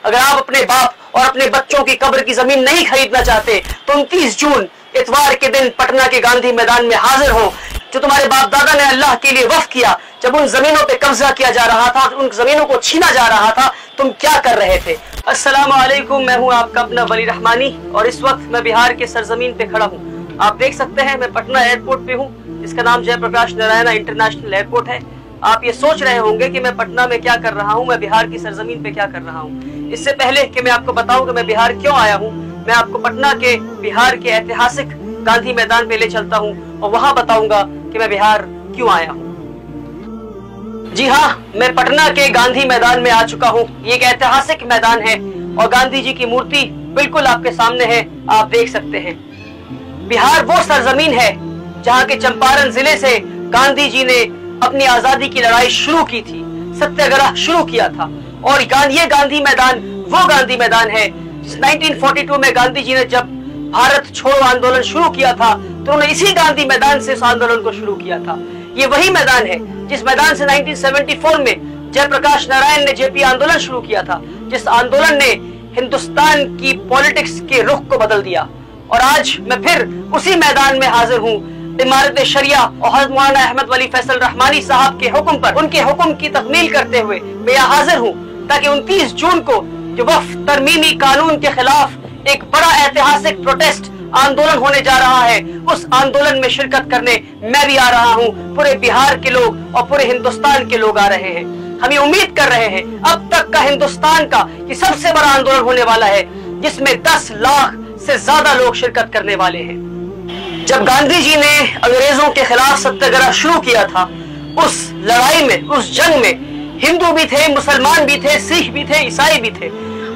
अगर आप अपने बाप और अपने बच्चों की कब्र की जमीन नहीं खरीदना चाहते तो 29 जून इतवार के दिन पटना के गांधी मैदान में हाजिर हो। जो तुम्हारे बाप दादा ने अल्लाह के लिए वक्फ किया, जब उन जमीनों पे कब्जा किया जा रहा था, उन जमीनों को छीना जा रहा था, तुम क्या कर रहे थे? अस्सलामु अलैकुम, मैं हूं आपका अपना वली रहमानी और इस वक्त मैं बिहार के सरजमीन पे खड़ा हूं। आप देख सकते हैं मैं पटना एयरपोर्ट पे हूं, जिसका नाम जयप्रकाश नारायण इंटरनेशनल एयरपोर्ट है। आप ये सोच रहे होंगे कि मैं पटना में क्या कर रहा हूं, मैं बिहार की सरजमीन पे क्या कर रहा हूं। इससे पहले कि मैं आपको बताऊं कि मैं बिहार क्यों आया हूं, मैं आपको पटना के बिहार के ऐतिहासिक गांधी मैदान पे ले चलता हूं और वहां बताऊंगा कि मैं बिहार क्यों आया हूं। जी हाँ, मैं पटना के गांधी मैदान में आ चुका हूं। ये एक ऐतिहासिक मैदान है और गांधी जी की मूर्ति बिल्कुल आपके सामने है, आप देख सकते हैं। बिहार वो सरजमीन है जहां के चंपारण जिले से गांधी जी ने अपनी आजादी की लड़ाई शुरू की थी, सत्याग्रह शुरू किया था। और ये गांधी मैदान वो गांधी मैदान है जिस 1942 में गांधी जी ने जब भारत छोड़ो आंदोलन शुरू किया था तो उन्होंने इसी गांधी मैदान से उस आंदोलन को शुरू किया था। ये वही मैदान है जिस मैदान से 1974 में जयप्रकाश नारायण ने जेपी आंदोलन शुरू किया था, जिस आंदोलन ने हिंदुस्तान की पॉलिटिक्स के रुख को बदल दिया। और आज मैं फिर उसी मैदान में हाजिर हूँ। इमारत शरिया और हज़रत मौलाना अहमद वली फैसल रहमानी साहब के हुक्म पर, उनके हुक्म की तकमील करते हुए मैं यहाँ हाजिर हूँ ताकि 29 जून को जो वक्फ तरमीमी कानून के खिलाफ एक बड़ा ऐतिहासिक प्रोटेस्ट आंदोलन होने जा रहा है, उस आंदोलन में शिरकत करने मैं भी आ रहा हूँ। पूरे बिहार के लोग और पूरे हिंदुस्तान के लोग आ रहे हैं। हम ये उम्मीद कर रहे हैं अब तक का हिंदुस्तान का ये सबसे बड़ा आंदोलन होने वाला है, जिसमें 10 लाख से ज्यादा लोग शिरकत करने वाले हैं। जब गांधी जी ने अंग्रेजों के खिलाफ सत्याग्रह शुरू किया था, उस लड़ाई में, उस जंग में हिंदू भी थे, मुसलमान भी थे, सिख भी थे, ईसाई भी थे।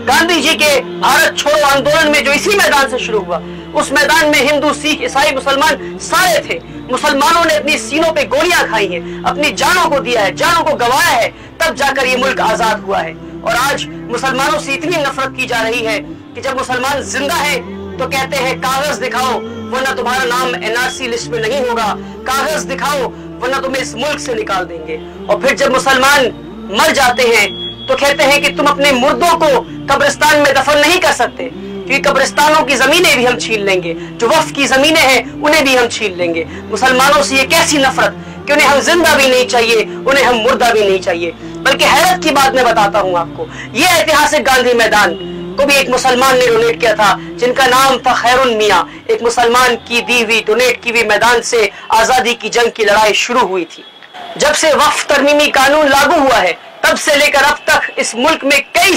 गांधी जी के भारत छोड़ो आंदोलन में जो इसी मैदान से शुरू हुआ, उस मैदान में हिंदू, सिख, ईसाई, मुसलमान सारे थे। मुसलमानों ने अपनी सीनों पे गोलियां खाई हैं, अपनी जानों को दिया है, जानों को गंवाया है, तब जाकर ये मुल्क आजाद हुआ है। और आज मुसलमानों से इतनी नफरत की जा रही है कि जब मुसलमान जिंदा है तो कहते हैं कागज दिखाओ वरना तुम्हारा नाम एनआरसी लिस्ट में नहीं होगा, कागज दिखाओ वरना तुम्हें इस मुल्क से निकाल देंगे। और फिर जब मुसलमान मर जाते हैं तो कहते हैं कि तुम अपने मुर्दों को कब्रिस्तान में दफन नहीं कर सकते, क्योंकि कब्रिस्तानों की जमीनें भी हम छीन लेंगे, जो वक्फ की जमीनें हैं उन्हें भी हम छीन लेंगे। मुसलमानों से ये कैसी नफरत कि उन्हें हम जिंदा भी नहीं चाहिए, उन्हें हम मुर्दा भी नहीं चाहिए। बल्कि हैरत की बात मैं बताता हूँ आपको, ये ऐतिहासिक गांधी मैदान को भी एक मुसलमान ने डोनेट किया था, जिनका नाम था खैरुन मियां। एक मुसलमान की दी हुई, डोनेट की हुई मैदान से आजादी की जंग की लड़ाई शुरू हुई थी। जब से वक्फ तरमीमी कानून लागू हुआ है, तब से लेकर अब तक इस मुल्क में कई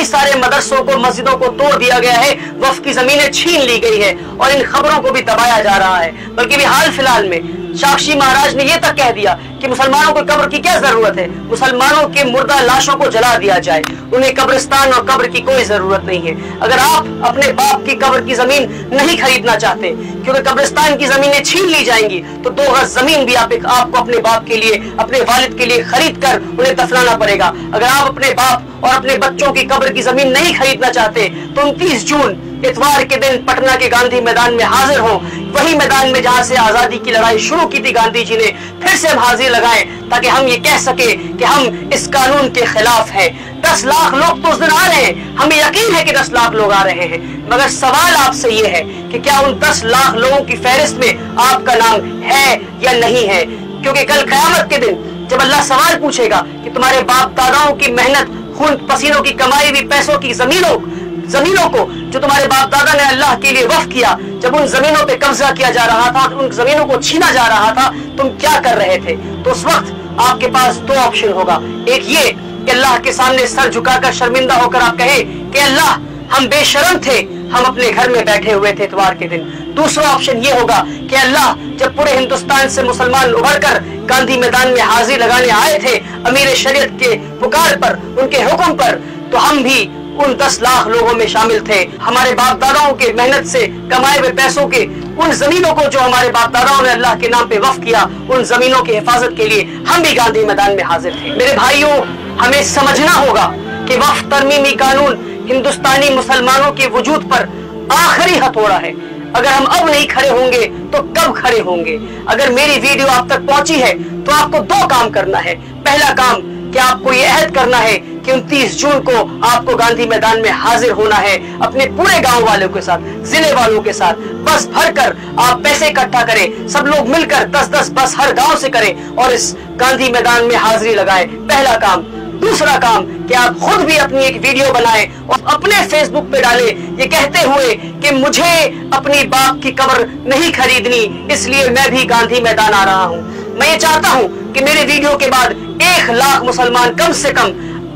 सारे मदरसों को, मस्जिदों को तोड़ दिया गया है, वक्फ की जमीनें छीन ली गई है और इन खबरों को भी दबाया जा रहा है। बल्कि भी हाल फिलहाल में साक्षी महाराज ने यह तक कह दिया कि मुसलमानों को कब्र की क्या जरूरत है, मुसलमानों के मुर्दा लाशों को जला दिया जाए, उन्हें कब्रिस्तान और कब्र की कोई जरूरत नहीं है। अगर आप अपने बाप की कब्र की जमीन नहीं खरीदना चाहते, क्योंकि कब्रिस्तान की जमीनें छीन ली जाएंगी, तो 2 गज जमीन भी आपको अपने बाप के लिए, अपने वालिद के लिए खरीद कर उन्हें दफनाना पड़ेगा। अगर आप अपने बाप और अपने बच्चों की कब्र की जमीन नहीं खरीदना चाहते तो 29 जून इतवार के दिन पटना के गांधी मैदान में हाजिर हो। वही मैदान में जहां से आजादी की लड़ाई शुरू की थी गांधी जी ने, फिर से हम हाजिर लगाएं ताकि हम ये कह सके कि हम इस कानून के खिलाफ हैं। 10 लाख लोग तो उस दिन आ रहे हैं, हमें यकीन है कि 10 लाख लोग आ रहे हैं, मगर सवाल आपसे ये है कि क्या उन 10 लाख लोगों की फहरिस्त में आपका नाम है या नहीं है? क्योंकि कल क़यामत के दिन जब अल्लाह सवाल पूछेगा कि तुम्हारे बाप दादाओं की मेहनत, खून पसीनों की कमाई हुई पैसों की जमीनों को जो तुम्हारे बाप दादा ने अल्लाह के लिए वक्फ किया, जब उन जमीनों पे कब्जा किया जा रहा था, उन जमीनों को छीना जा रहा था, तुम क्या कर रहे थे? तो उस वक्त आपके पास 2 ऑप्शन होगा। एक ये कि अल्लाह के सामने सर झुकाकर शर्मिंदा होकर आप कहे कि अल्लाह हम बेशर्म थे, हम अपने घर में बैठे हुए थे इतवार के दिन। दूसरा ऑप्शन ये होगा कि अल्लाह जब पूरे हिंदुस्तान से मुसलमान उभर कर गांधी मैदान में हाजिर लगाने आए थे अमीर शरीयत के पुकार पर, उनके हुक्म पर, तो हम भी उन 10 लाख लोगों में शामिल थे। हमारे बाप दादाओं के मेहनत से कमाए हुए पैसों के, उन जमीनों को जो हमारे बाप दादाओं ने अल्लाह के नाम पे वक्फ किया, उन जमीनों की हिफाजत के लिए हम भी गांधी मैदान में हाजिर थे। मेरे भाइयों, हमें समझना होगा कि वक्फ तरमीमी कानून हिंदुस्तानी मुसलमानों के वजूद पर आखिरी हथौड़ा है। अगर हम अब नहीं खड़े होंगे तो कब खड़े होंगे? अगर मेरी वीडियो आप तक पहुंची है तो आपको 2 काम करना है। पहला काम कि आपको ये अहद करना है कि 29 जून को आपको गांधी मैदान में हाजिर होना है अपने पूरे गांव वालों के साथ, जिले वालों के साथ। बस भरकर आप पैसे इकट्ठा करें, सब लोग मिलकर 10-10 बस हर गांव से करें और इस गांधी मैदान में हाजिरी लगाएं। पहला काम। दूसरा काम कि आप खुद भी अपनी एक वीडियो बनाएं और अपने फेसबुक पे डालें, ये कहते हुए कि मुझे अपनी बाप की कब्र नहीं खरीदनी, इसलिए मैं भी गांधी मैदान आ रहा हूं। मैं ये चाहता हूं कि मेरे वीडियो के बाद 1 लाख मुसलमान, कम से कम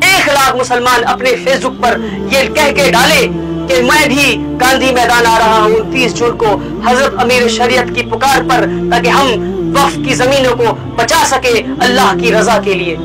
1 लाख मुसलमान अपने फेसबुक पर ये कह के डाले कि मैं भी गांधी मैदान आ रहा हूं 29 जून को हजरत अमीर शरीयत की पुकार पर, ताकि हम वक्फ की जमीनों को बचा सके अल्लाह की रजा के लिए।